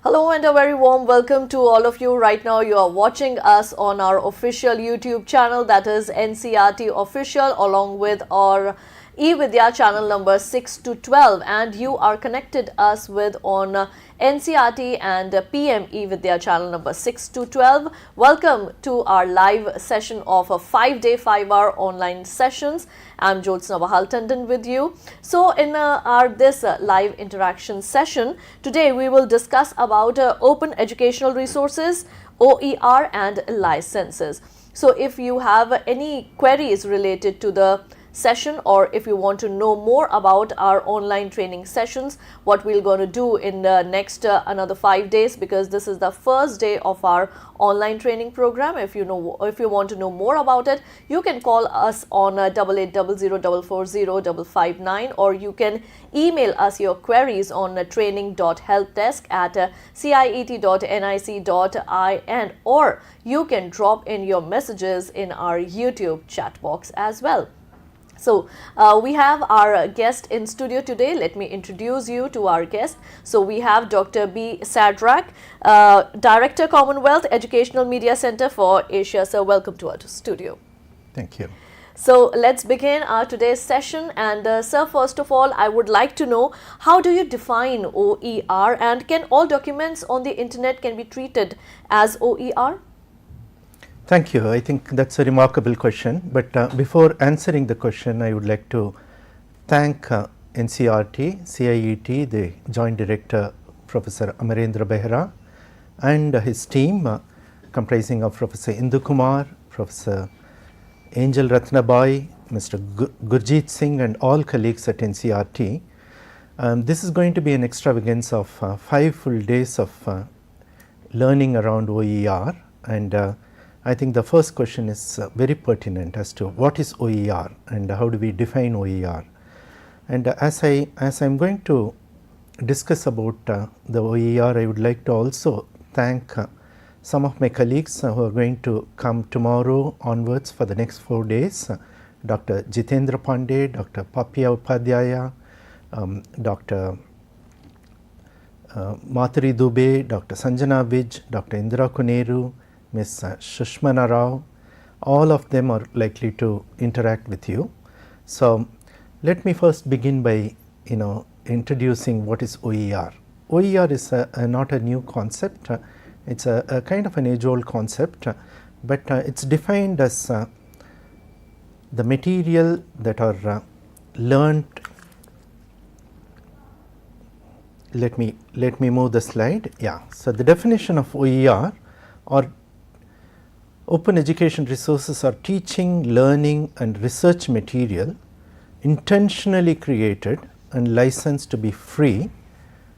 Hello and a very warm welcome to all of you. Right now you are watching us on our official YouTube channel, that is NCRT Official, along with our eVidya channel number 6 to 12, and you are connected us with on NCRT and PM eVidya channel number 6 to 12. Welcome to our live session of a 5-day 5-hour online sessions. I'm Jyotsna Bahal Tandon with you. So in this live interaction session today, we will discuss about open educational resources, OER and licenses. So if you have any queries related to the session, or if you want to know more about our online training sessions, what we're going to do in the next another 5 days, because this is the first day of our online training program. If you want to know more about it, you can call us on 8800440559, or you can email us your queries on training.helpdesk at ciet.nic.in, or you can drop in your messages in our YouTube chat box as well. So we have our guest in studio today. Let me introduce you to our guest. So we have Dr. B. Sadrak, Director, Commonwealth Educational Media Center for Asia. So welcome to our studio. Thank you. So let's begin our today's session. And sir, first of all, I would like to know, how do you define OER, and can all documents on the internet can be treated as OER? Thank you. I think that's a remarkable question. But before answering the question, I would like to thank NCRT, CIET, the Joint Director, Professor Amarendra Behera, and his team comprising of Professor Indu Kumar, Professor Angel Ratnabai, Mr. Gurjeet Singh, and all colleagues at NCRT. This is going to be an extravagance of 5 full days of learning around OER, and I think the first question is very pertinent as to what is OER and how do we define OER. And as I'm going to discuss about the OER, I would like to also thank some of my colleagues who are going to come tomorrow onwards for the next 4 days. Dr. Jitendra Pandey, Dr. Papya Upadhyaya, Dr. Mathuri Dubey, Dr. Sanjana Vij, Dr. Indra Kuneru, Ms. Shushmana Rao, all of them are likely to interact with you. So let me first begin by introducing what is OER. OER is not a new concept. It's a kind of an age-old concept, but it's defined as the material that are learned. Let me move the slide. Yeah. So the definition of OER, or open education resources, are teaching, learning and research material intentionally created and licensed to be free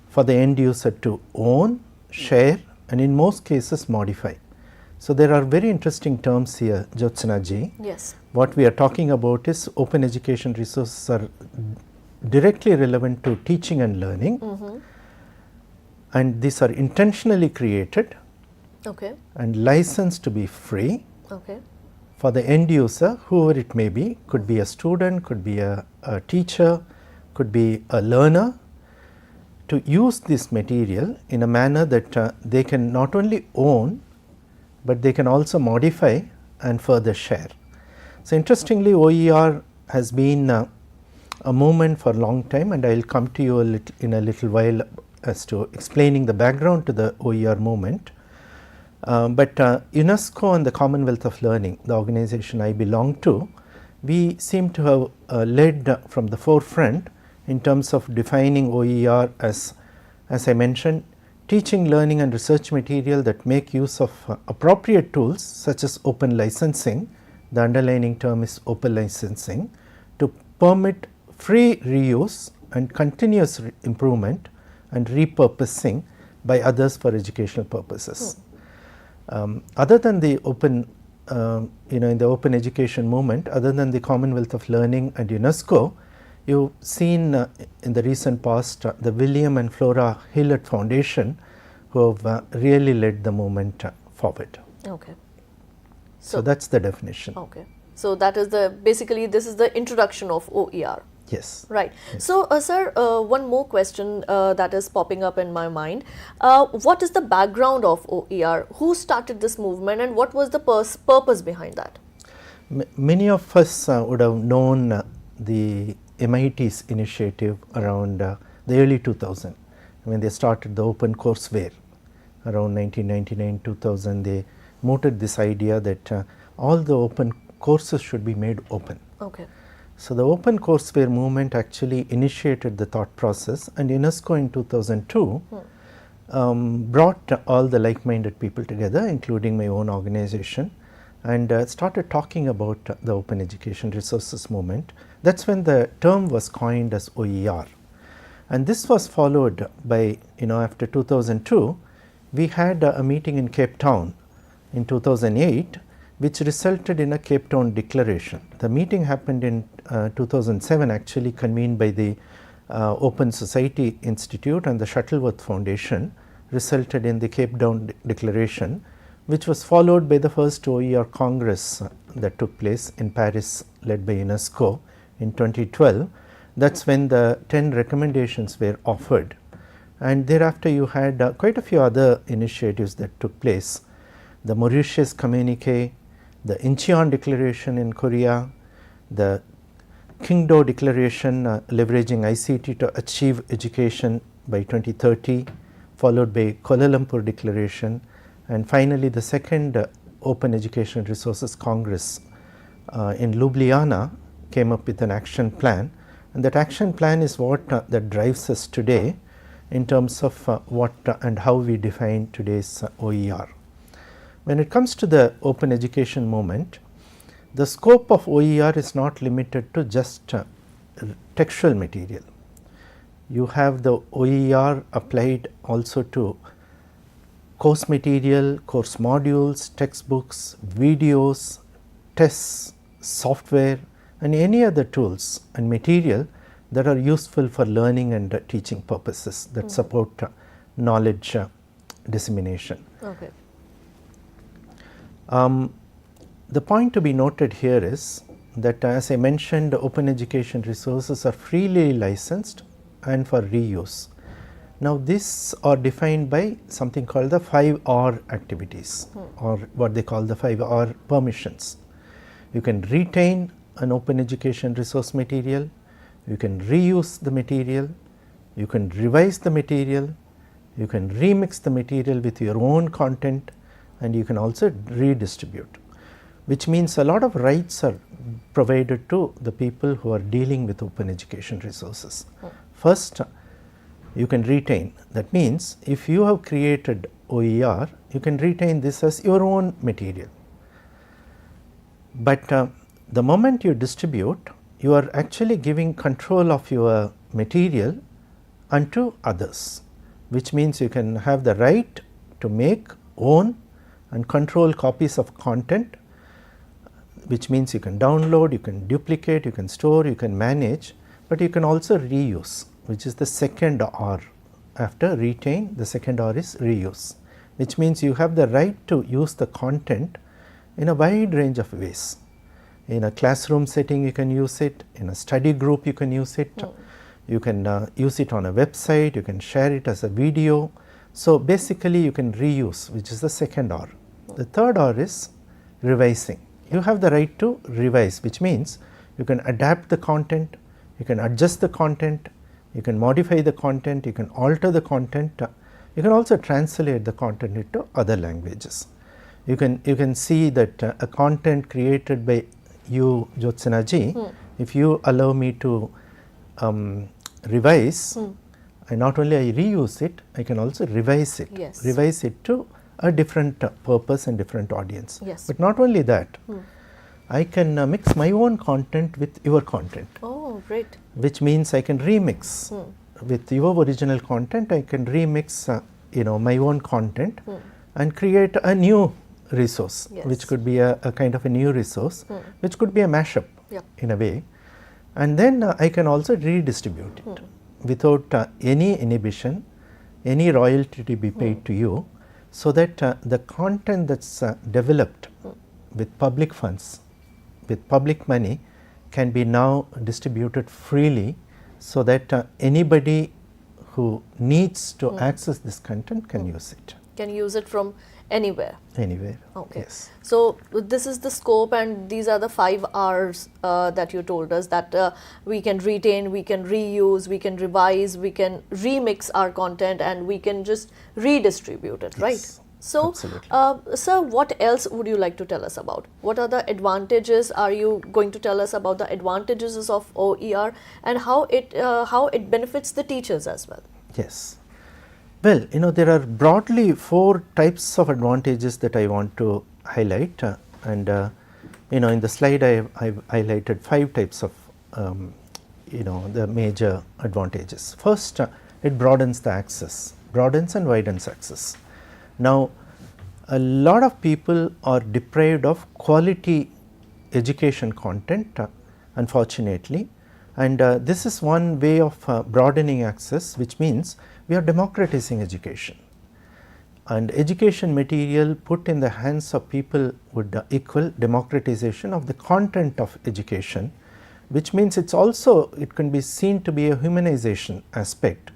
for the end user to own, share and in most cases modify. So there are very interesting terms here, Jyotsna ji. Yes. What we are talking about is open education resources are directly relevant to teaching and learning, and these are intentionally created. Okay. And licensed to be free. Okay. For the end user, whoever it may be, could be a student, could be a teacher, could be a learner, to use this material in a manner that they can not only own, but they can also modify and further share. So interestingly, OER has been a movement for a long time, and I will come to you in a little while as to explaining the background to the OER movement. But UNESCO and the Commonwealth of Learning, the organization I belong to, we seem to have led from the forefront in terms of defining OER as I mentioned, teaching, learning and research material that make use of appropriate tools such as open licensing. The underlining term is open licensing, to permit free reuse and continuous improvement and repurposing by others for educational purposes. Other than the open, in the open education movement, other than the Commonwealth of Learning and UNESCO, you've seen in the recent past the William and Flora Hillett Foundation, who have really led the movement forward. Okay. So that's the definition. Okay. So that is basically this is the introduction of OER. Yes. Right. So, sir, one more question that is popping up in my mind. What is the background of OER? Who started this movement and what was the purpose behind that? Many of us would have known the MIT's initiative around the early 2000 when they started the open courseware around 1999-2000. They mooted this idea that all the open courses should be made open. Okay. So, the open courseware movement actually initiated the thought process, and UNESCO in 2002 brought all the like-minded people together, including my own organization, and started talking about the open education resources movement. That is when the term was coined as OER, and this was followed by, after 2002 we had a meeting in Cape Town in 2008, which resulted in a Cape Town declaration. The meeting happened in 2007, actually convened by the Open Society Institute and the Shuttleworth Foundation, resulted in the Cape Town declaration, which was followed by the first OER Congress that took place in Paris, led by UNESCO in 2012. That is when the 10 recommendations were offered, and thereafter you had quite a few other initiatives that took place. The Mauritius Communique, the Incheon Declaration in Korea, the Qingdao Declaration leveraging ICT to achieve education by 2030, followed by Kuala Lumpur Declaration, and finally the second Open Education Resources Congress in Ljubljana came up with an action plan, and that action plan is what that drives us today in terms of what and how we define today's OER. When it comes to the open education movement, the scope of OER is not limited to just textual material. You have the OER applied also to course material, course modules, textbooks, videos, tests, software, and any other tools and material that are useful for learning and teaching purposes that support knowledge dissemination. Okay. The point to be noted here is that, as I mentioned, open education resources are freely licensed and for reuse. Now, these are defined by something called the 5R activities, or what they call the 5R permissions. You can retain an open education resource material, you can reuse the material, you can revise the material, you can remix the material with your own content, and you can also redistribute, which means a lot of rights are provided to the people who are dealing with open education resources. First, you can retain. That means if you have created OER, you can retain this as your own material. But the moment you distribute, you are actually giving control of your material unto others, which means you can have the right to make, own, and control copies of content, which means you can download, you can duplicate, you can store, you can manage, but you can also reuse, which is the second R. After retain, the second R is reuse, which means you have the right to use the content in a wide range of ways. In a classroom setting you can use it, in a study group you can use it, you can use it on a website, you can share it as a video. So, basically you can reuse, which is the second R. The third R is revising. You have the right to revise, which means you can adapt the content, you can adjust the content, you can modify the content, you can alter the content, you can also translate the content into other languages. You can see that a content created by you, Jyotsna ji, if you allow me to revise, and not only I reuse it, I can also revise it, revise it to a different purpose and different audience. But not only that, I can mix my own content with your content. Oh, great. Which means I can remix with your original content. I can remix my own content and create a new resource, which could be a kind of a new resource, which could be a mashup in a way, and then I can also redistribute it without any inhibition, any royalty to be paid to you, so that the content that's developed with public funds, with public money, can be now distributed freely, so that anybody who needs to access this content can use it. Can use it from anywhere. Anywhere. Okay. Yes. So this is the scope, and these are the 5 R's that you told us, that we can retain, we can reuse, we can revise, we can remix our content, and we can just redistribute it, right? Yes, So, absolutely. sir, what else would you like to tell us about? What are the advantages? Are you going to tell us about the advantages of OER and how it benefits the teachers as well? Yes. Well, there are broadly 4 types of advantages that I want to highlight, and in the slide I've highlighted 5 types of the major advantages. First, it broadens the access, broadens and widens access. Now, a lot of people are deprived of quality education content, unfortunately, and this is one way of broadening access, which means we are democratizing education, and education material put in the hands of people would equal democratization of the content of education, which means it can be seen to be a humanization aspect.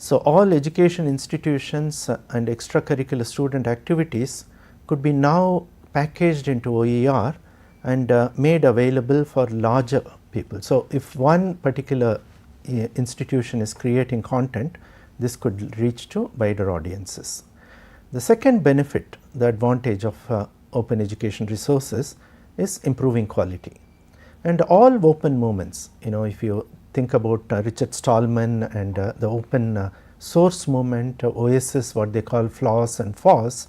So, all education institutions and extracurricular student activities could be now packaged into OER and made available for larger people. So, if one particular institution is creating content, this could reach to wider audiences. The second benefit, the advantage of open education resources, is improving quality. And all open movements, if you think about Richard Stallman and the open source movement, OSS, what they call FLOSS and FOSS,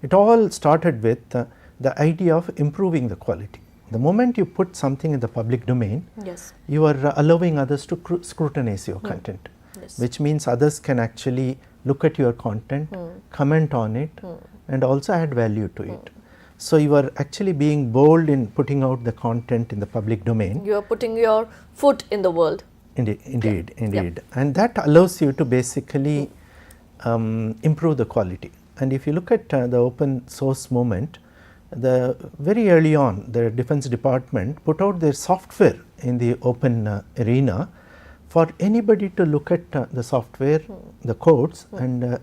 it all started with the idea of improving the quality. The moment you put something in the public domain, yes, you are allowing others to scrutinize your content, yes, which means others can actually look at your content, comment on it, and also add value to it. So, you are actually being bold in putting out the content in the public domain. You are putting your foot in the world. Indeed. And that allows you to basically improve the quality. And if you look at the open source movement, very early on, the Defense Department put out their software in the open arena for anybody to look at the software, the codes, and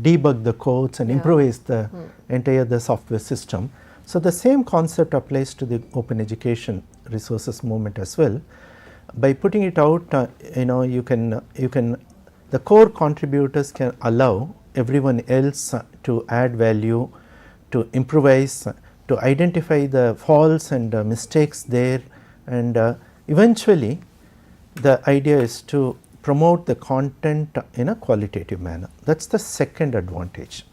debug the codes and improvise the entire software system. So, the same concept applies to the open education resources movement as well. By putting it out, you can the core contributors can allow everyone else to add value, to improvise, to identify the faults and mistakes there, and eventually the idea is to promote the content in a qualitative manner. That is the second advantage.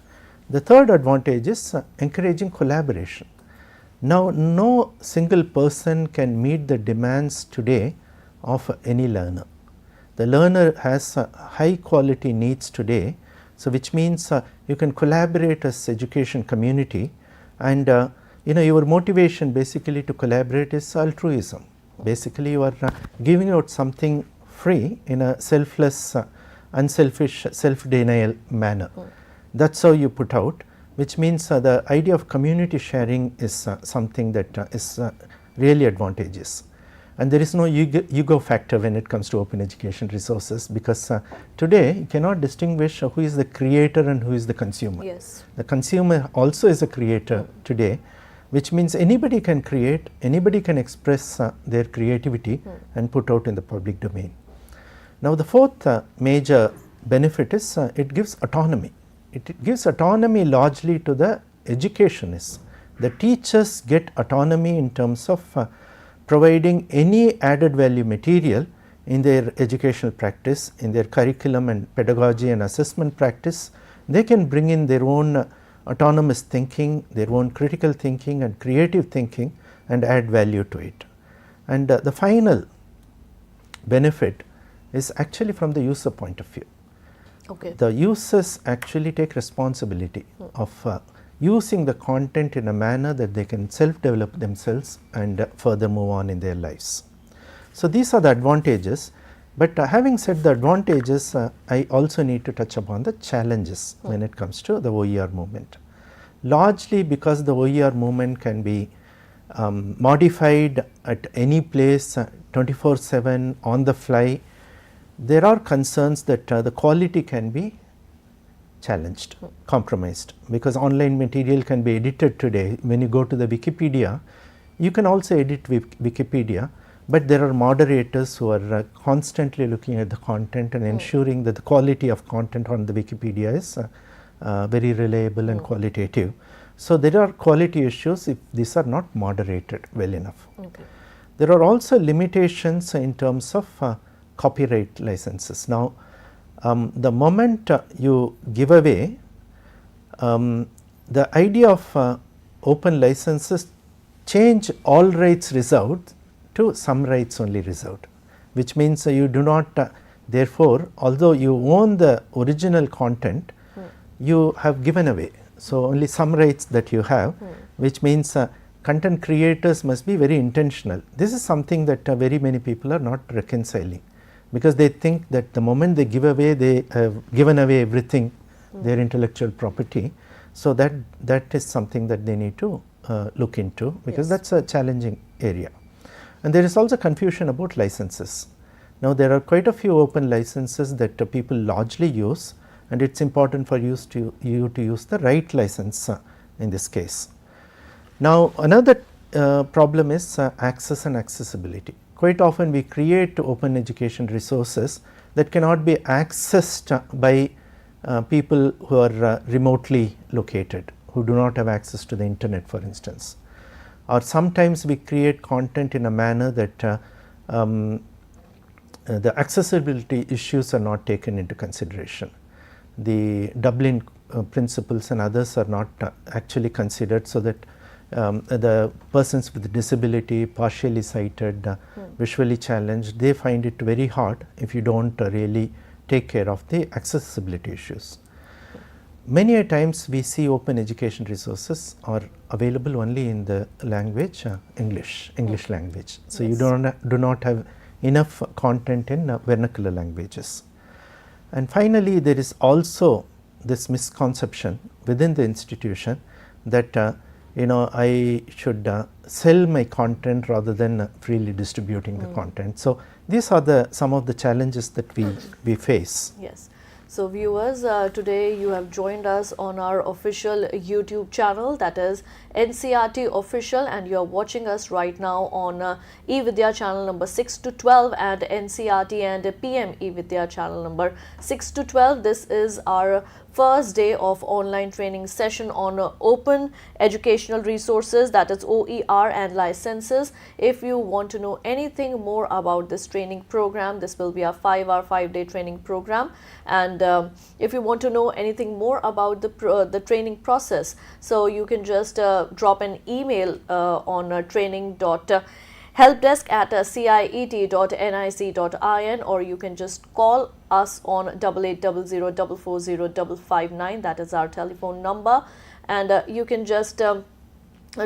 The third advantage is encouraging collaboration. Now, no single person can meet the demands today of any learner. The learner has high quality needs today, so which means you can collaborate as education community, and your motivation basically to collaborate is altruism. Basically, you are giving out something free in a selfless, unselfish, self-denial manner. That is how you put out, which means the idea of community sharing is something that is really advantageous. And there is no ego factor when it comes to open education resources, because today you cannot distinguish who is the creator and who is the consumer. Yes. The consumer also is a creator today, which means anybody can create, anybody can express their creativity and put out in the public domain. Now, the fourth major benefit is it gives autonomy. It gives autonomy largely to the educationists. The teachers get autonomy in terms of providing any added value material in their educational practice, in their curriculum and pedagogy and assessment practice. They can bring in their own autonomous thinking, their own critical thinking and creative thinking, and add value to it. And the final benefit is actually from the user point of view. Okay. The users actually take responsibility of using the content in a manner that they can self-develop themselves and further move on in their lives. So, these are the advantages, but having said the advantages, I also need to touch upon the challenges when it comes to the OER movement. Largely because the OER movement can be modified at any place 24/7 on the fly, there are concerns that the quality can be challenged, compromised, because online material can be edited today. When you go to the Wikipedia, you can also edit Wikipedia, but there are moderators who are constantly looking at the content and ensuring that the quality of content on the Wikipedia is very reliable and qualitative. So, there are quality issues if these are not moderated well enough. Okay. There are also limitations in terms of copyright licenses. Now, the moment you give away, the idea of open licenses change all rights reserved to some rights only reserved, which means you do not therefore, although you own the original content, you have given away. So, only some rights that you have, which means content creators must be very intentional. This is something that very many people are not reconciling, because they think that the moment they give away, they have given away everything, their intellectual property. So, that is something that they need to look into, because that is a challenging area. And there is also confusion about licenses. Now, there are quite a few open licenses that people largely use, and it is important for you to use the right license in this case. Now, another problem is access and accessibility. Quite often we create open education resources that cannot be accessed by people who are remotely located, who do not have access to the internet, for instance. Or sometimes we create content in a manner that the accessibility issues are not taken into consideration. The Dublin principles and others are not actually considered, so that the persons with disability, partially sighted, visually challenged, they find it very hard if you do not really take care of the accessibility issues. Many a times we see open education resources are available only in the language English language. So, you do not have enough content in vernacular languages. And finally, there is also this misconception within the institution that I should sell my content rather than freely distributing the content. So, these are some of the challenges that we face. Yes. So, viewers, today you have joined us on our official YouTube channel, that is NCRT Official, and you are watching us right now on eVidya channel number 6 to 12 and NCRT and PM eVidya channel number 6 to 12. This is our first day of online training session on open educational resources, that is OER and licenses. If you want to know anything more about this training program, this will be a 5-hour, 5-day training program. And if you want to know anything more about the training process, so you can just drop an email on training.helpdesk@ciet.nic.in, or you can just call us on 8800440559. That is our telephone number, and you can just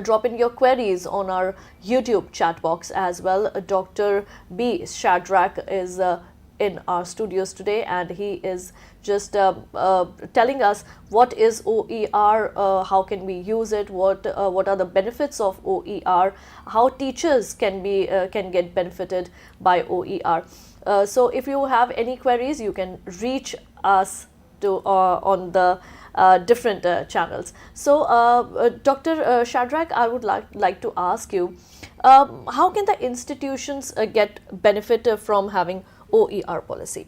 drop in your queries on our YouTube chat box as well. Dr. B. Shadrach is in our studios today, and he is just telling us what is OER, how can we use it, what are the benefits of OER, how teachers can get benefited by OER. So if you have any queries, you can reach us on the different channels. So Dr. Shadrach, I would like to ask you, how can the institutions get benefit from having OER policy?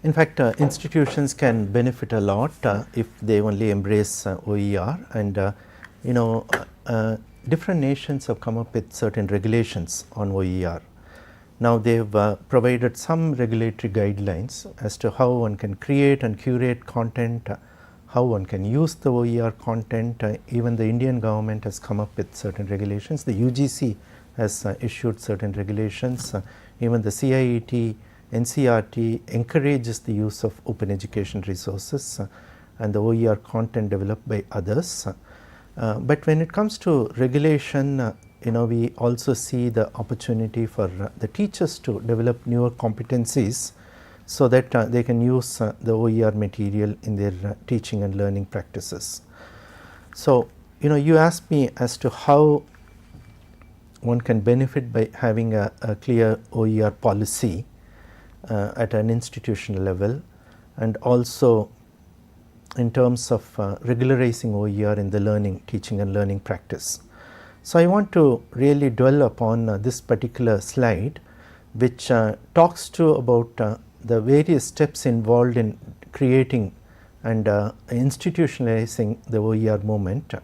In fact, institutions can benefit a lot if they only embrace OER, and different nations have come up with certain regulations on OER. Now, they have provided some regulatory guidelines as to how one can create and curate content, how one can use the OER content. Even the Indian government has come up with certain regulations. The UGC has issued certain regulations. Even the CIET, NCRT encourages the use of open education resources and the OER content developed by others. But when it comes to regulation, we also see the opportunity for the teachers to develop newer competencies so that they can use the OER material in their teaching and learning practices. So, you asked me as to how one can benefit by having a clear OER policy at an institutional level, and also in terms of regularizing OER in the learning, teaching and learning practice. So, I want to really dwell upon this particular slide, which talks to about the various steps involved in creating and institutionalizing the OER movement.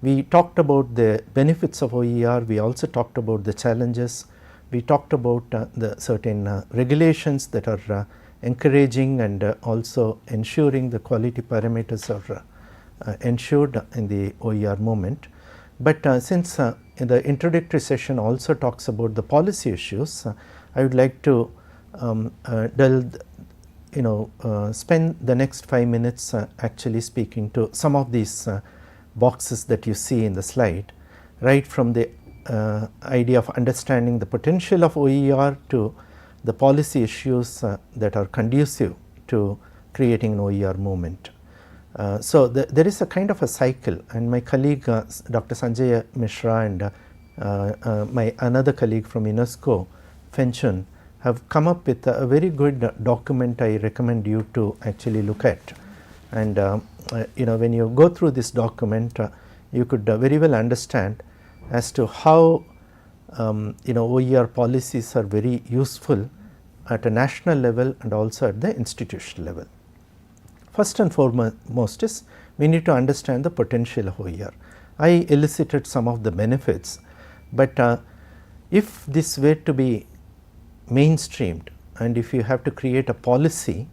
We talked about the benefits of OER, we also talked about the challenges, we talked about the certain regulations that are encouraging and also ensuring the quality parameters are ensured in the OER movement. But since in the introductory session also talks about the policy issues, I would like to spend the next 5 minutes actually speaking to some of these boxes that you see in the slide, right from the idea of understanding the potential of OER to the policy issues that are conducive to creating an OER movement. So, there is a kind of a cycle, and my colleague Dr. Sanjay Mishra and my another colleague from UNESCO, Fenchun, have come up with a very good document I recommend you to actually look at. And when you go through this document, you could very well understand as to how OER policies are very useful at a national level and also at the institutional level. First and foremost is we need to understand the potential of OER. I elicited some of the benefits, but if this were to be mainstreamed and if you have to create a policy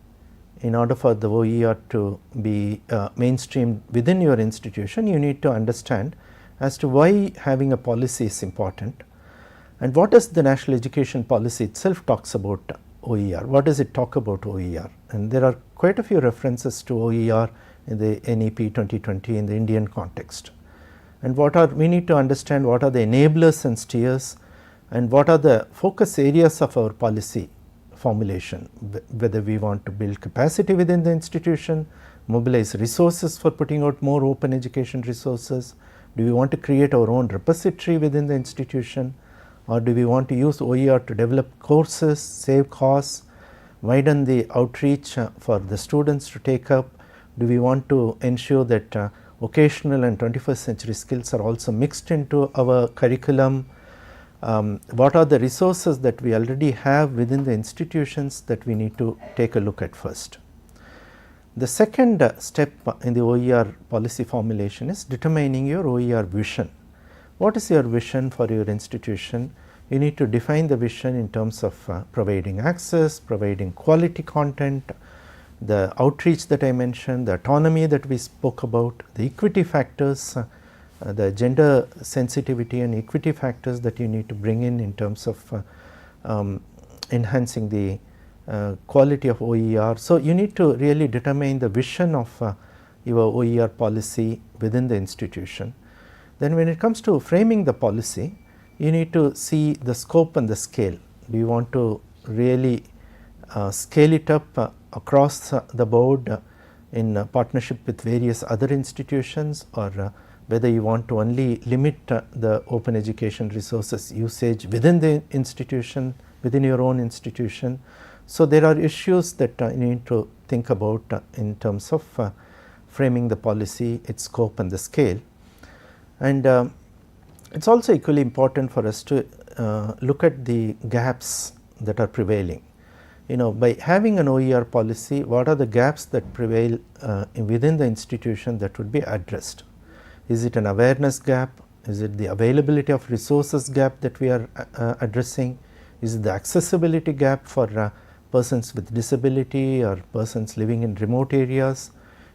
in order for the OER to be mainstreamed within your institution, you need to understand as to why having a policy is important and what does the national education policy itself talks about OER, what does it talk about OER, and there are quite a few references to OER in the NEP 2020 in the Indian context. And we need to understand what are the enablers and steers and what are the focus areas of our policy formulation, whether we want to build capacity within the institution, mobilize resources for putting out more open education resources, do we want to create our own repository within the institution, or do we want to use OER to develop courses, save costs, widen the outreach for the students to take up, do we want to ensure that vocational and 21st century skills are also mixed into our curriculum, what are the resources that we already have within the institutions that we need to take a look at first. The second step in the OER policy formulation is determining your OER vision. What is your vision for your institution? You need to define the vision in terms of providing access, providing quality content, the outreach that I mentioned, the autonomy that we spoke about, the equity factors, the gender sensitivity and equity factors that you need to bring in terms of enhancing the quality of OER. So, you need to really determine the vision of your OER policy within the institution. Then when it comes to framing the policy, you need to see the scope and the scale. Do you want to really scale it up across the board in partnership with various other institutions, or whether you want to only limit the open education resources usage within the institution, within your own institution. So, there are issues that you need to think about in terms of framing the policy, its scope and the scale. And it is also equally important for us to look at the gaps that are prevailing. By having an OER policy, what are the gaps that prevail within the institution that would be addressed? Is it an awareness gap? Is it the availability of resources gap that we are addressing? Is it the accessibility gap for persons with disability or persons living in remote areas?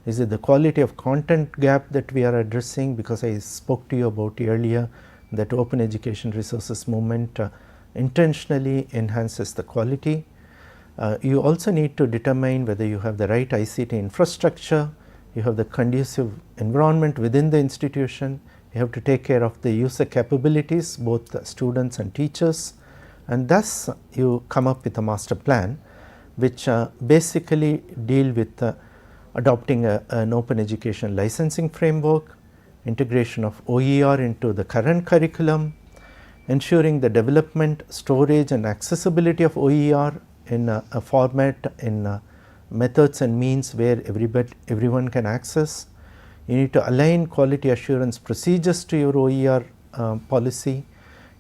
Is it the quality of content gap that we are addressing? Because I spoke to you about earlier that open education resources movement intentionally enhances the quality. You also need to determine whether you have the right ICT infrastructure, you have the conducive environment within the institution, you have to take care of the user capabilities, both students and teachers, and thus you come up with a master plan which basically deal with adopting an open education licensing framework, integration of OER into the current curriculum, ensuring the development, storage and accessibility of OER in a format, in methods and means where everyone can access. You need to align quality assurance procedures to your OER policy.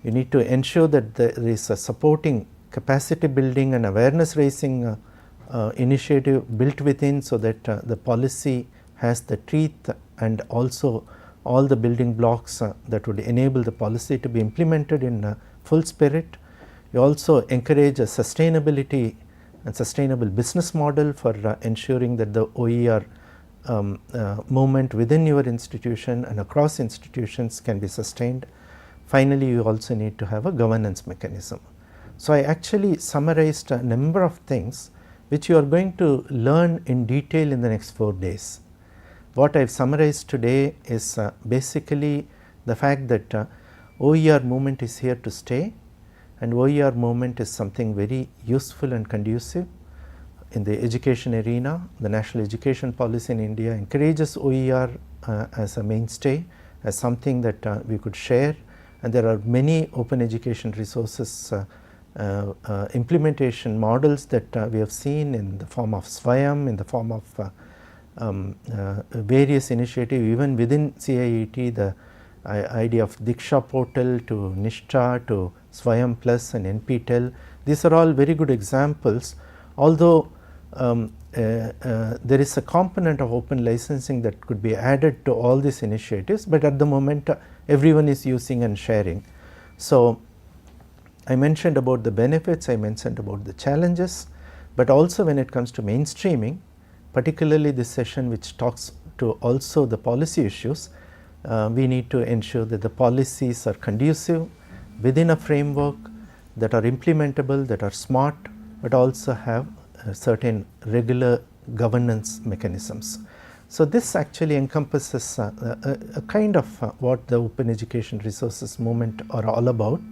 You need to ensure that there is a supporting capacity building and awareness raising initiative built within, so that the policy has the teeth and also all the building blocks that would enable the policy to be implemented in full spirit. You also encourage a sustainability and sustainable business model for ensuring that the OER movement within your institution and across institutions can be sustained. Finally, you also need to have a governance mechanism. So, I actually summarized a number of things which you are going to learn in detail in the next 4 days. What I have summarized today is basically the fact that OER movement is here to stay, and OER movement is something very useful and conducive in the education arena. The national education policy in India encourages OER as a mainstay, as something that we could share, and there are many open education resources implementation models that we have seen in the form of SWAYAM, in the form of various initiatives even within CIET, the idea of Diksha portal to Nishtha to SWAYAM Plus and NPTEL. These are all very good examples, although there is a component of open licensing that could be added to all these initiatives, but at the moment everyone is using and sharing. So, I mentioned about the benefits, I mentioned about the challenges, but also when it comes to mainstreaming, particularly this session which talks to also the policy issues, we need to ensure that the policies are conducive within a framework, that are implementable, that are smart, but also have certain regular governance mechanisms. So, this actually encompasses a kind of what the open education resources movement are all about,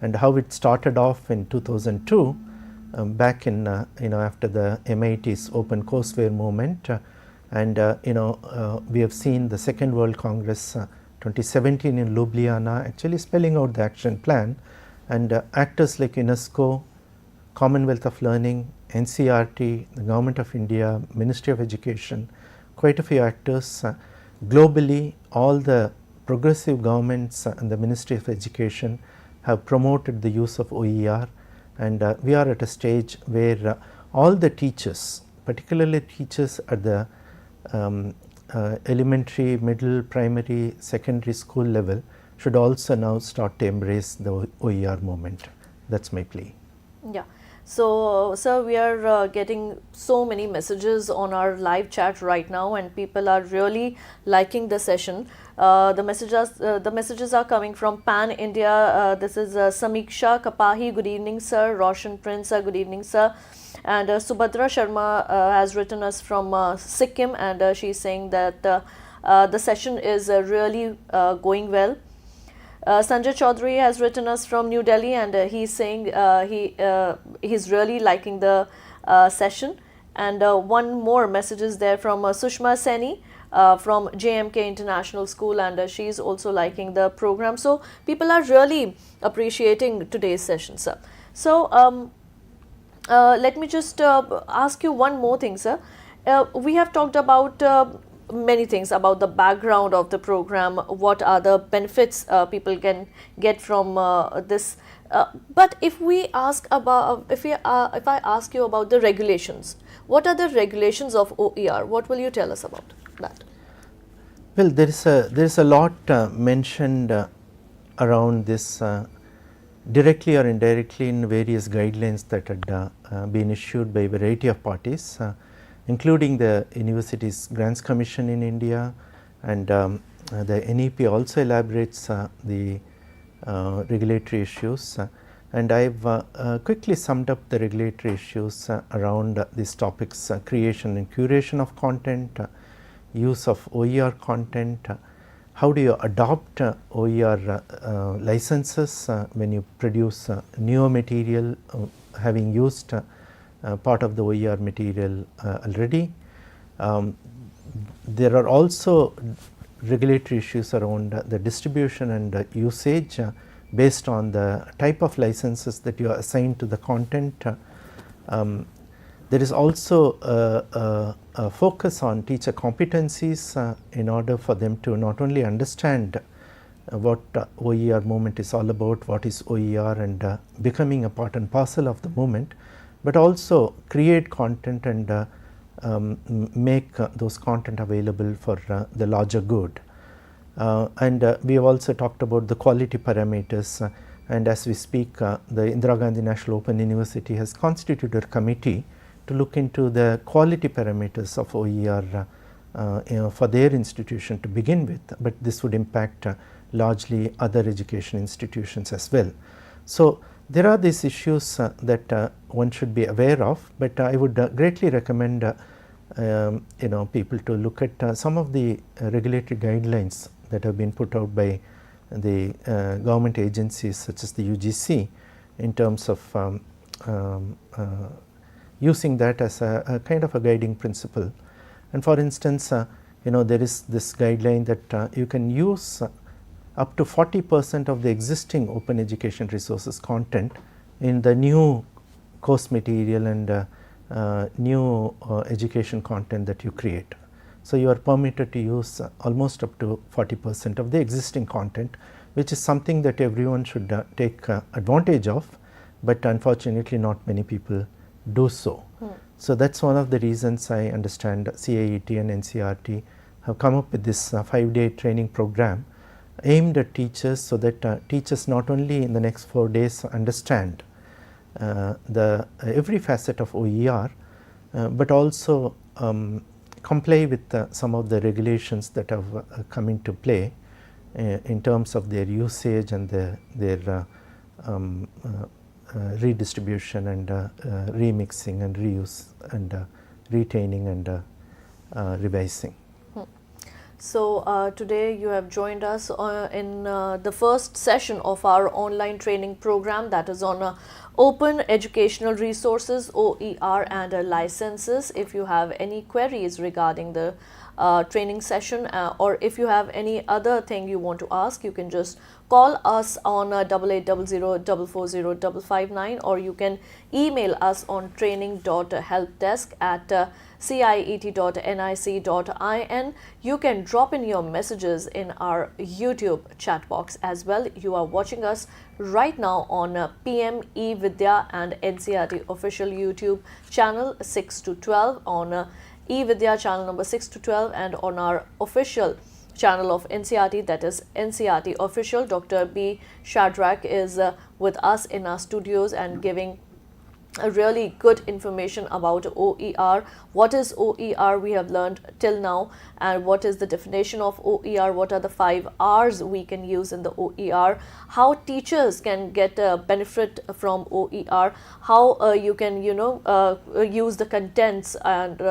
and how it started off in 2002 back in after the MIT's open courseware movement, and we have seen the Second World Congress 2017 in Ljubljana actually spelling out the action plan, and actors like UNESCO, Commonwealth of Learning, NCERT, the Government of India, Ministry of Education, quite a few actors globally, all the progressive governments and the Ministry of Education have promoted the use of OER, and we are at a stage where all the teachers, particularly teachers at the elementary, middle, primary, secondary school level, should also now start to embrace the OER movement. That is my plea. Yeah. So, sir, we are getting so many messages on our live chat right now, and people are really liking the session. The messages are coming from Pan India. This is Samiksha Kapahi. Good evening, sir. Roshan Prince. Good evening, sir. And Subhadra Sharma has written us from Sikkim, and she's saying that the session is really going well. Sanjay Chaudhary has written us from New Delhi, and he's saying he's really liking the session. And one more message is there from Sushma Seni from JMK International School, and she's also liking the program. So people are really appreciating today's session, sir. So let me just ask you one more thing, sir. We have talked about many things about the background of the program, what are the benefits people can get from this. But if we ask about, if I ask you about the regulations, what are the regulations of OER? What will you tell us about that? Well, there is a lot mentioned around this directly or indirectly in various guidelines that had been issued by a variety of parties, including the Universities Grants Commission in India, and the NEP also elaborates the regulatory issues, and I have quickly summed up the regulatory issues around these topics: creation and curation of content, use of OER content, how do you adopt OER licenses when you produce newer material having used part of the OER material already. There are also regulatory issues around the distribution and usage based on the type of licenses that you are assigned to the content. There is also a focus on teacher competencies in order for them to not only understand what OER movement is all about, what is OER, and becoming a part and parcel of the movement, but also create content and make those content available for the larger good. And we have also talked about the quality parameters, and as we speak the Indira Gandhi National Open University has constituted a committee to look into the quality parameters of OER for their institution to begin with, but this would impact largely other education institutions as well. So there are these issues that one should be aware of, but I would greatly recommend people to look at some of the regulatory guidelines that have been put out by the government agencies such as the UGC in terms of using that as a kind of a guiding principle. And for instance, there is this guideline that you can use up to 40% of the existing open education resources content in the new course material and new education content that you create. So you are permitted to use almost up to 40% of the existing content, which is something that everyone should take advantage of, but unfortunately not many people do so. So that's one of the reasons I understand CIET and NCERT have come up with this 5-day training program aimed at teachers, so that teachers not only in the next 4 days understand every facet of OER, but also comply with some of the regulations that have come into play in terms of their usage and their redistribution and remixing and reuse and retaining and revising. So today you have joined us in the first session of our online training program, that is on open educational resources, OER, and licenses. If you have any queries regarding the training session or if you have any other thing you want to ask, you can just call us on 8800440559, or you can email us on training.helpdesk at ciet.nic.in. You can drop in your messages in our YouTube chat box as well. You are watching us right now on PM eVidya and NCERT official YouTube channel 6 to 12, on eVidya channel number 6 to 12, and on our official channel of NCERT, that is NCERT official. Dr. B. Shadrach is with us in our studios and giving a really good information about OER. What is OER we have learned till now, and what is the definition of OER, what are the 5 R's we can use in the OER, how teachers can get a benefit from OER, how you can use the contents and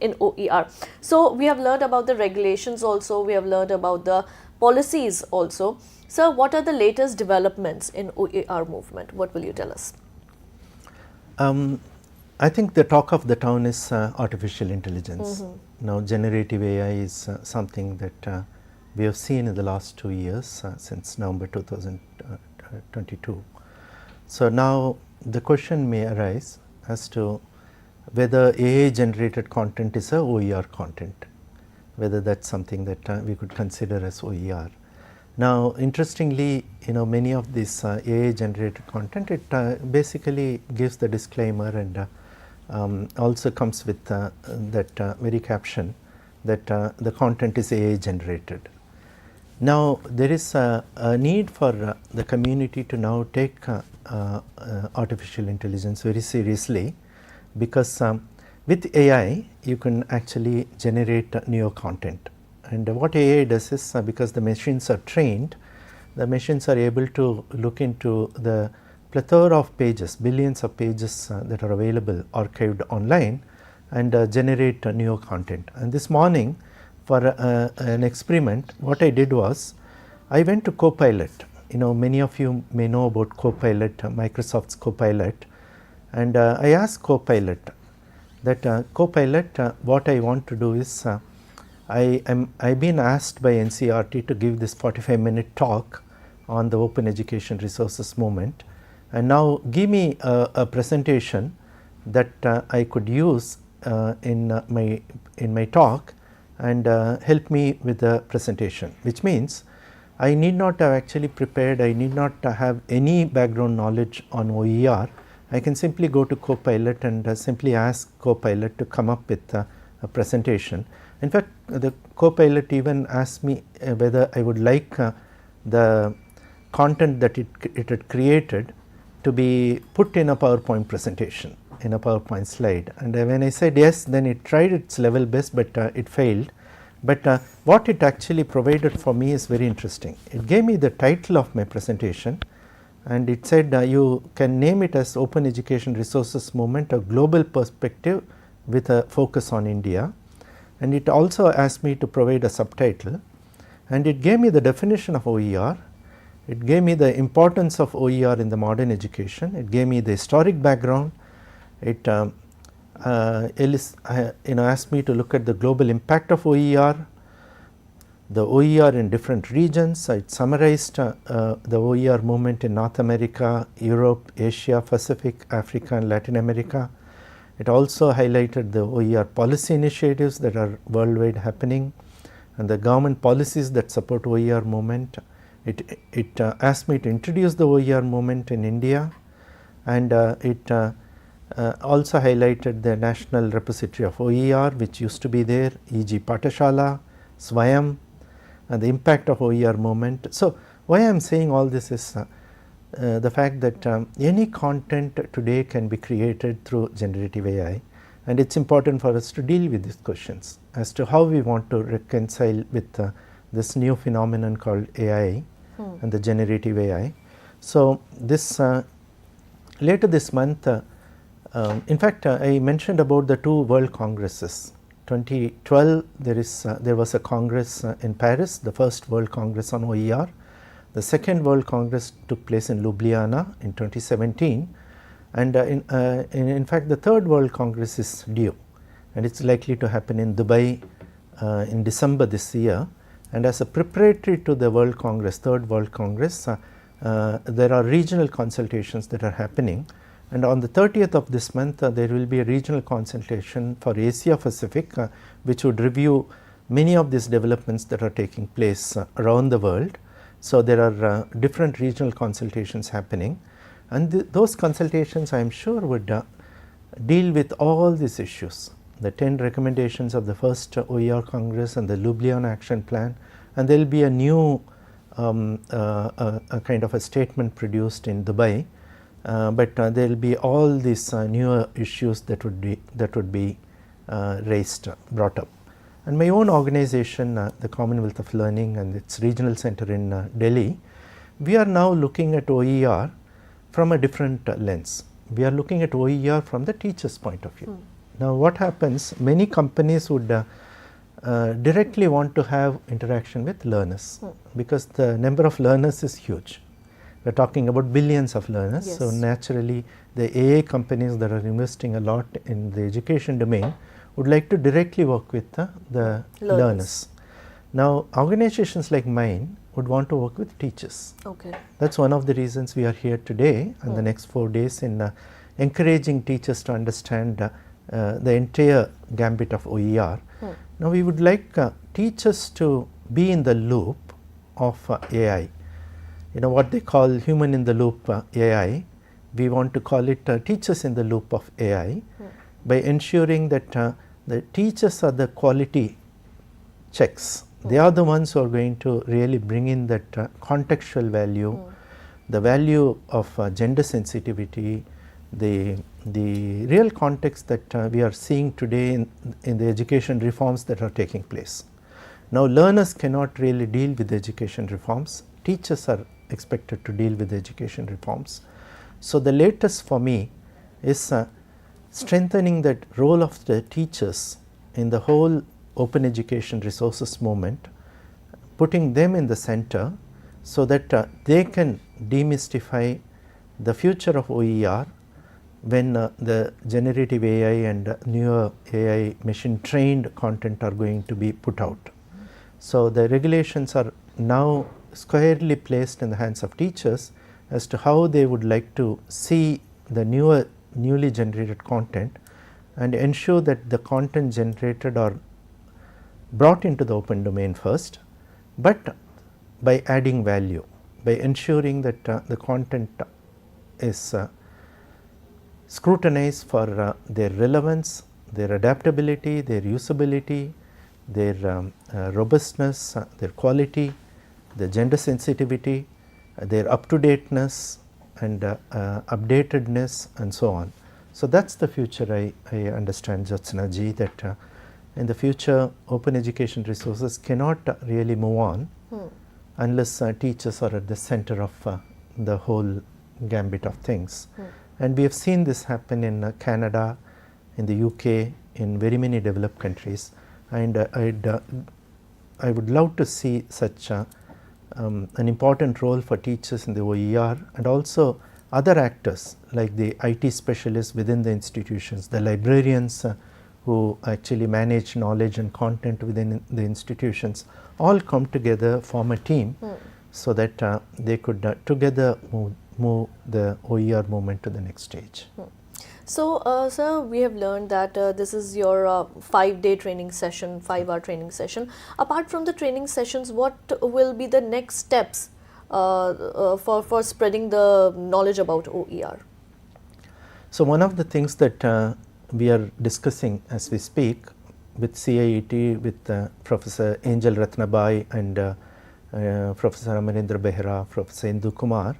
in OER. So we have learned about the regulations also, we have learned about the policies also. So what are the latest developments in OER movement? What will you tell us? I think the talk of the town is artificial intelligence. Now generative AI is something that we have seen in the last 2 years since November 2022. So now the question may arise as to whether AI generated content is a OER content, whether that's something that we could consider as OER. Now interestingly, many of this AI generated content, it basically gives the disclaimer and also comes with that very caption that the content is AI generated. Now there is a need for the community to now take artificial intelligence very seriously, because with AI you can actually generate new content. And what AI does is, because the machines are trained, the machines are able to look into the plethora of pages, billions of pages that are available archived online, and generate new content. And this morning, for an experiment, what I did was, I went to Copilot. Many of you may know about Copilot, Microsoft's Copilot, and I asked Copilot that Copilot, what I want to do is I've been asked by NCERT to give this 45-minute talk on the open education resources movement, and now give me a presentation that I could use in my talk and help me with the presentation, which means I need not have actually prepared, I need not have any background knowledge on OER. I can simply go to Copilot and simply ask Copilot to come up with a presentation. In fact, the Copilot even asked me whether I would like the content that it had created to be put in a PowerPoint presentation, in a PowerPoint slide. And when I said yes, then it tried its level best, but it failed. But what it actually provided for me is very interesting. It gave me the title of my presentation, and it said you can name it as Open Education Resources Movement, a global perspective with a focus on India. And it also asked me to provide a subtitle, and it gave me the definition of OER. It gave me the importance of OER in the modern education. It gave me the historic background. It asked me to look at the global impact of OER, the OER in different regions. It summarized the OER movement in North America, Europe, Asia, Pacific, Africa and Latin America. It also highlighted the OER policy initiatives that are worldwide happening and the government policies that support OER movement. It asked me to introduce the OER movement in India, and it also highlighted the national repository of OER which used to be there, e.g. Pathashala, Swayam, and the impact of OER movement. So, why I am saying all this is the fact that any content today can be created through generative AI, and it is important for us to deal with these questions as to how we want to reconcile with this new phenomenon called AI and the generative AI. So, this later this month, in fact I mentioned about the two world congresses. 2012 there was a congress in Paris, the first world congress on OER. The second world congress took place in Ljubljana in 2017, and in fact the third world congress is due, and it is likely to happen in Dubai in December this year. And as a preparatory to the World Congress, third World Congress, there are regional consultations that are happening, and on the 30th of this month there will be a regional consultation for Asia Pacific which would review many of these developments that are taking place around the world. So, there are different regional consultations happening, and those consultations I am sure would deal with all these issues, the 10 recommendations of the first OER Congress and the Ljubljana Action Plan, and there will be a new a kind of a statement produced in Dubai, but there will be all these newer issues that would be brought up. And my own organization, the Commonwealth of Learning and its regional center in Delhi, we are now looking at OER from a different lens. We are looking at OER from the teacher's point of view. Now, what happens, many companies would directly want to have interaction with learners because the number of learners is huge. We are talking about billions of learners. Yes. So, naturally the AI companies that are investing a lot in the education domain would like to directly work with the learners. Now, organizations like mine would want to work with teachers. Okay. That is one of the reasons we are here today and the next 4 days in encouraging teachers to understand the entire gambit of OER. Now, we would like teachers to be in the loop of AI, what they call human in the loop AI. We want to call it teachers in the loop of AI by ensuring that the teachers are the quality checks. They are the ones who are going to really bring in that contextual value, the value of gender sensitivity, the real context that we are seeing today in the education reforms that are taking place. Now, learners cannot really deal with the education reforms. Teachers are expected to deal with the education reforms. So, the latest for me is strengthening that role of the teachers in the whole open education resources movement, putting them in the center so that they can demystify the future of OER, when the generative AI and newer AI machine trained content are going to be put out. So, the regulations are now squarely placed in the hands of teachers as to how they would like to see the newly generated content and ensure that the content generated are brought into the open domain first, but by adding value, by ensuring that the content is scrutinized for their relevance, their adaptability, their usability, their robustness, their quality, the gender sensitivity, their up-to-dateness and updatedness and so on. So, that is the future I understand, Jyotsna ji, that in the future open education resources cannot really move on unless teachers are at the center of the whole gambit of things. And we have seen this happen in Canada, in the UK, in very many developed countries, and I would love to see such an important role for teachers in the OER and also other actors like the IT specialists within the institutions, the librarians who actually manage knowledge and content within the institutions, all come together, form a team so that they could together move the OER movement to the next stage. So, sir, we have learned that this is your 5-day training session, 5-hour training session. Apart from the training sessions, what will be the next steps for spreading the knowledge about OER? So, one of the things that we are discussing as we speak with CIET, with Professor Angel Ratnabai and Professor Amarendra Behra, Professor Indu Kumar,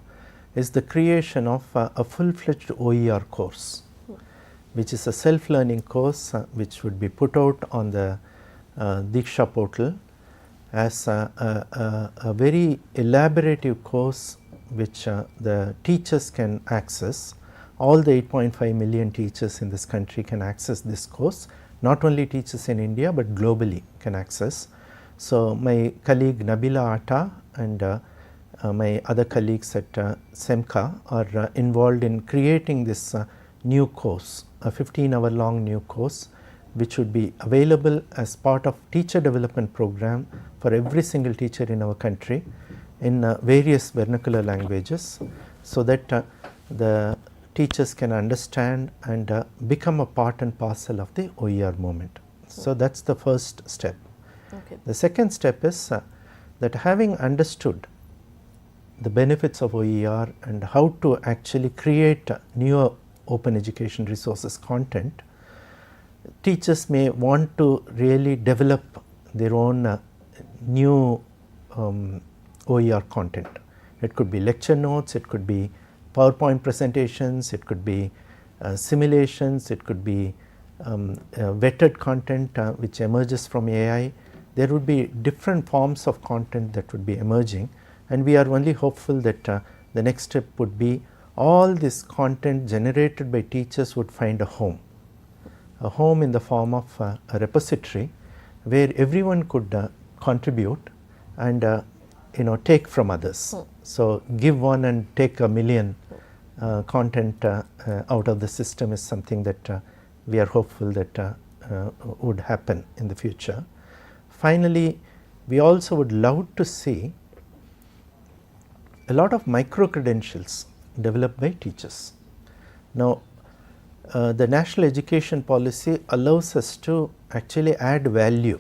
is the creation of a full-fledged OER course, which is a self-learning course which would be put out on the Diksha portal as a very elaborative course which the teachers can access. All the 8.5 million teachers in this country can access this course, not only teachers in India but globally can access. So, my colleague Nabila Atta and my other colleagues at SEMCA are involved in creating this new course, a 15-hour long new course which would be available as part of teacher development program for every single teacher in our country in various vernacular languages, so that the teachers can understand and become a part and parcel of the OER movement. So, that is the first step. Okay. The second step is that having understood the benefits of OER and how to actually create newer open education resources content, teachers may want to really develop their own new OER content. It could be lecture notes, it could be PowerPoint presentations, it could be simulations, it could be vetted content which emerges from AI. There would be different forms of content that would be emerging, and we are only hopeful that the next step would be all this content generated by teachers would find a home in the form of a repository where everyone could contribute and take from others. So, give one and take a million content out of the system is something that we are hopeful that would happen in the future. Finally, we also would love to see a lot of micro credentials developed by teachers. Now, the national education policy allows us to actually add value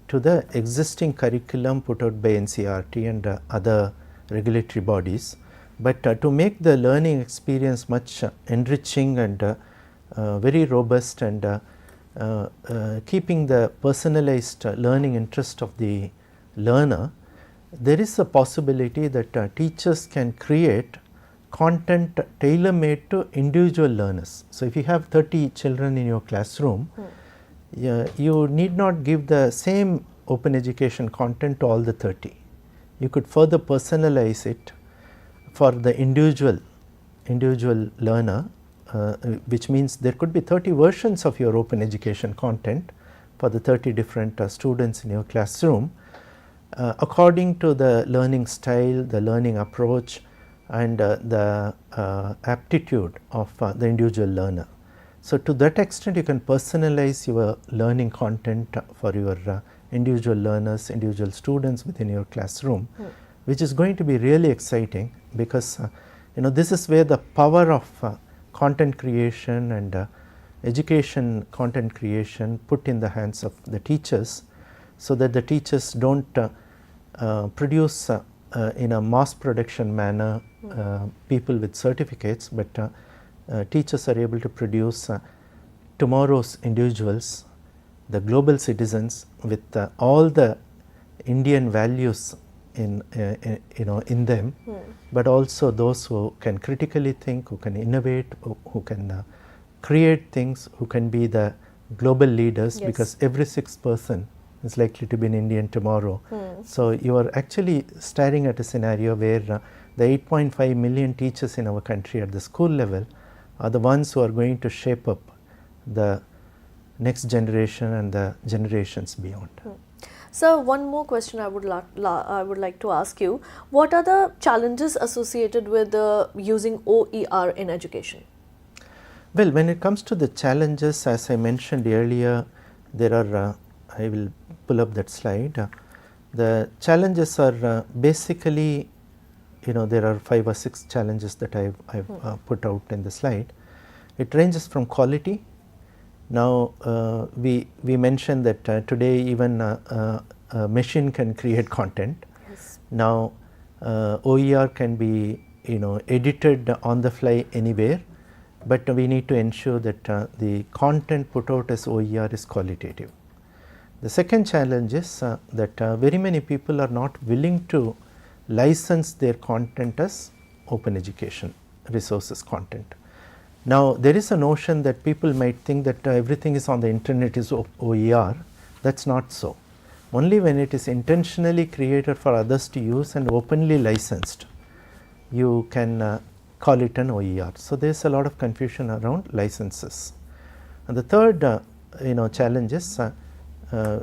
to the existing curriculum put out by NCERT and other regulatory bodies, but to make the learning experience much enriching and very robust and keeping the personalized learning interest of the learner, there is a possibility that teachers can create content tailor-made to individual learners. So, if you have 30 children in your classroom, you need not give the same open education content to all the 30. You could further personalize it for the individual learner, which means there could be 30 versions of your open education content for the 30 different students in your classroom, according to the learning style, the learning approach, and the aptitude of the individual learner. So, to that extent you can personalize your learning content for your individual learners, individual students within your classroom, which is going to be really exciting, because this is where the power of content creation and education content creation put in the hands of the teachers, so that the teachers don't produce in a mass production manner people with certificates, but teachers are able to produce tomorrow's individuals, the global citizens with all the Indian values in them, but also those who can critically think, who can innovate, who can create things, who can be the global leaders, Yes. because every sixth person is likely to be an Indian tomorrow. So, you are actually staring at a scenario where the 8.5 million teachers in our country at the school level are the ones who are going to shape up the next generation and the generations beyond. So, one more question I would like to ask you. What are the challenges associated with using OER in education? Well, when it comes to the challenges, as I mentioned earlier, there are, I will pull up that slide. The challenges are basically, there are 5 or 6 challenges that I've put out in the slide. It ranges from quality. Now, we mentioned that today even a machine can create content. Yes. Now, OER can be edited on the fly anywhere, but we need to ensure that the content put out as OER is qualitative. The second challenge is that very many people are not willing to license their content as open education resources content. Now, there is a notion that people might think that everything is on the internet is OER. That is not so. Only when it is intentionally created for others to use and openly licensed, you can call it an OER. So, there is a lot of confusion around licenses. And the third challenge is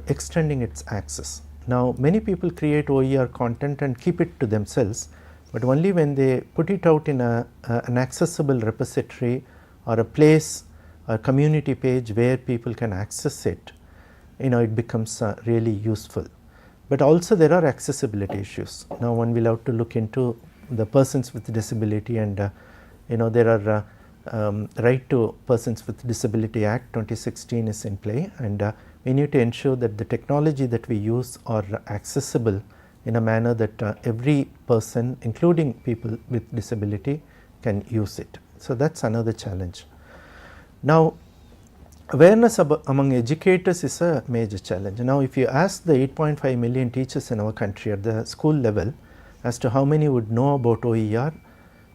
extending its access. Now, many people create OER content and keep it to themselves, but only when they put it out in an accessible repository or a place or community page where people can access it, it becomes really useful. But also there are accessibility issues. Now, one will have to look into the persons with disability, and there are Right to Persons with Disability Act 2016 is in play, and we need to ensure that the technology that we use are accessible in a manner that every person, including people with disability, can use it. So, that is another challenge. Now, awareness among educators is a major challenge. Now, if you ask the 8.5 million teachers in our country at the school level as to how many would know about OER,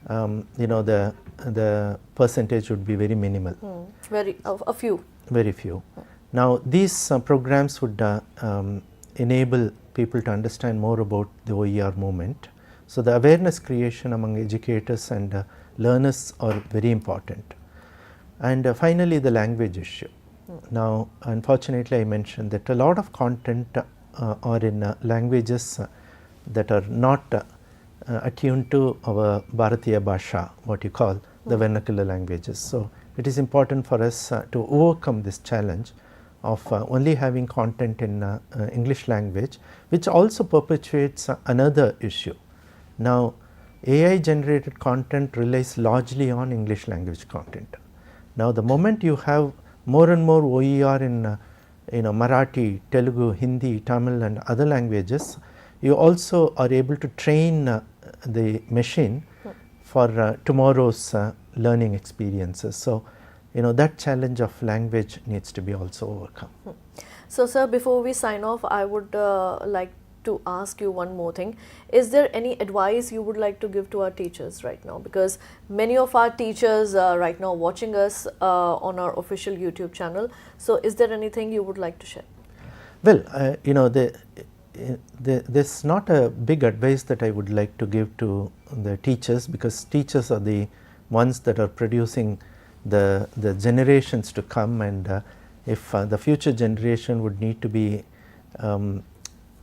the percentage would be very minimal. A few. Very few. Now, these programs would enable people to understand more about the OER movement. So, the awareness creation among educators and learners are very important. And finally, the language issue. Now, unfortunately, I mentioned that a lot of content are in languages that are not attuned to our Bharatiya Bhasha, what you call the vernacular languages. So, it is important for us to overcome this challenge of only having content in English language, which also perpetuates another issue. Now, AI generated content relies largely on English language content. Now, the moment you have more and more OER in Marathi, Telugu, Hindi, Tamil and other languages, you also are able to train the machine for tomorrow's learning experiences. So, that challenge of language needs to be also overcome. So, sir, before we sign off, I would like to ask you one more thing. Is there any advice you would like to give to our teachers right now? Because many of our teachers are right now watching us on our official YouTube channel. So, is there anything you would like to share? Well, there's not a big advice that I would like to give to the teachers, because teachers are the ones that are producing the generations to come, and if the future generation would need to be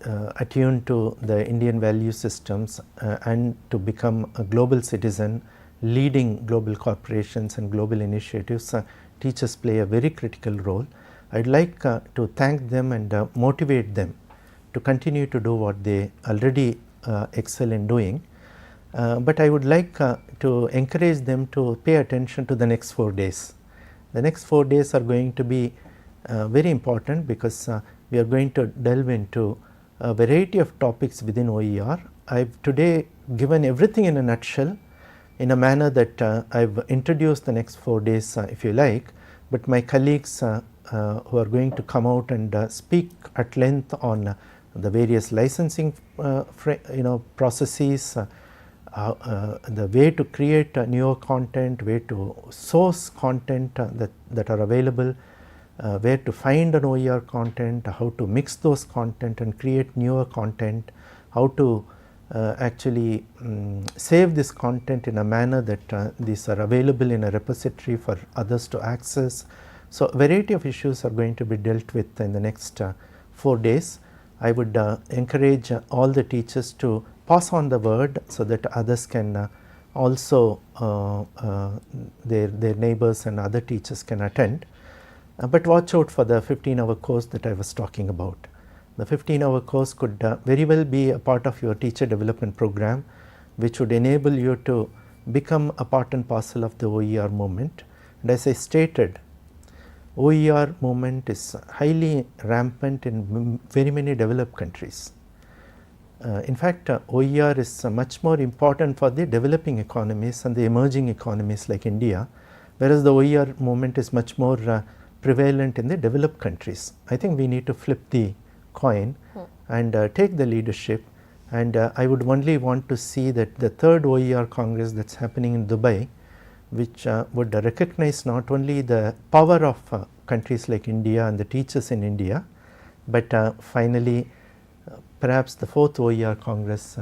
attune to the Indian value systems and to become a global citizen leading global corporations and global initiatives, teachers play a very critical role. I would like to thank them and motivate them to continue to do what they already excel in doing. But I would like to encourage them to pay attention to the next 4 days. The next 4 days are going to be very important because we are going to delve into a variety of topics within OER. I have today given everything in a nutshell in a manner that I have introduced the next 4 days if you like, but my colleagues who are going to come out and speak at length on the various licensing processes, the way to create newer content, way to source content that are available, where to find an OER content, how to mix those content and create newer content, how to actually save this content in a manner that these are available in a repository for others to access. So, a variety of issues are going to be dealt with in the next 4 days. I would encourage all the teachers to pass on the word so that others can also their neighbors and other teachers can attend. But watch out for the 15-hour course that I was talking about. The 15-hour course could very well be a part of your teacher development program, which would enable you to become a part and parcel of the OER movement. And as I stated, OER movement is highly rampant in very many developed countries. In fact, OER is much more important for the developing economies and the emerging economies like India, whereas the OER movement is much more prevalent in the developed countries. I think we need to flip the coin and take the leadership, and I would only want to see that the third OER Congress that is happening in Dubai, which would recognize not only the power of countries like India and the teachers in India, but finally perhaps the fourth OER Congress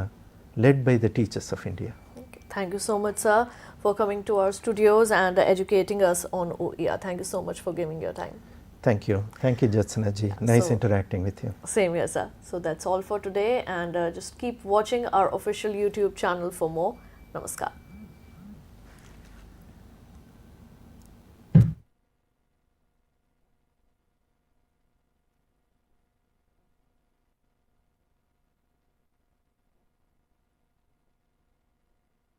led by the teachers of India. Okay. Thank you so much, sir, for coming to our studios and educating us on OER. Thank you so much for giving your time. Thank you. Thank you, Jatsana ji. Nice interacting with you. Same here, sir. So that's all for today, and just keep watching our official YouTube channel for more. Namaskar.